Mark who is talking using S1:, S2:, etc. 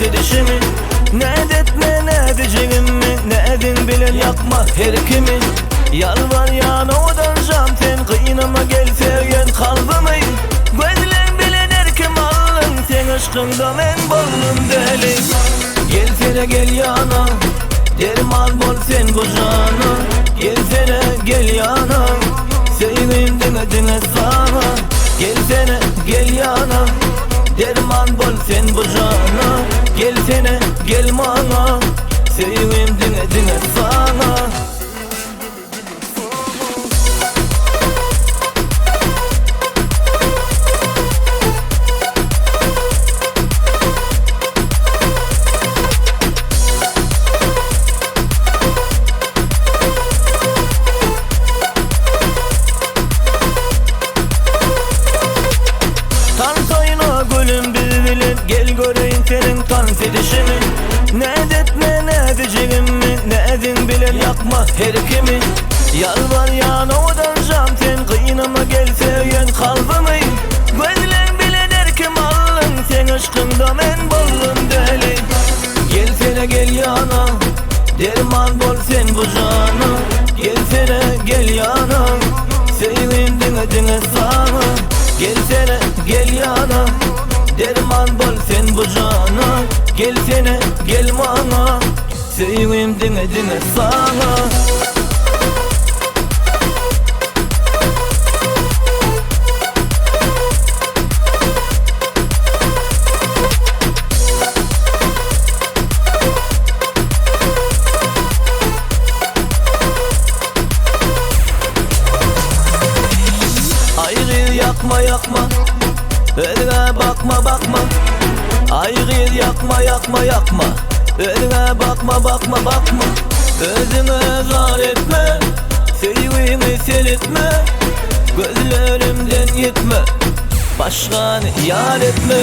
S1: edişimi. Ne etme ne edeceğimi, ne edin bilen yakma her kimi. Yalvar yana odan janten, kıynama gel sevgen kalbimi. Gözlen bilen her kim alın, sen aşkında men bollum deli. Gelsene gel yana, derman bol sen bu cana. Gelsene gel yana, sevim dine sana. Gelsene gel yana, derman bol sen bu cana. Gelsene gel bana, sevim dine sana. Gel göreyim senin kan edişimi. Ne etme ne edeceğimi, ne edin bilen yakma her kimi. Yalvar yana odan janten, kıynama gel sevgen kalbimi. Gözlen bilen her kim alın, sen aşkında men bollum deli. Gelsene gel yana, derman bol sen bu cana. Gelsene gel yana, sevim dine sana. Gelsene gel yana, derman bol sen bu cana. Gelsene gel bana, sevim dine sana. Ayrı yakma yakma, önüne bakma bakma. Ayrı yakma yakma yakma, önüne bakma bakma bakma. Özüme zar etme, sevgimi sil etme. Gözlerimden gitme, başkanı yar etme.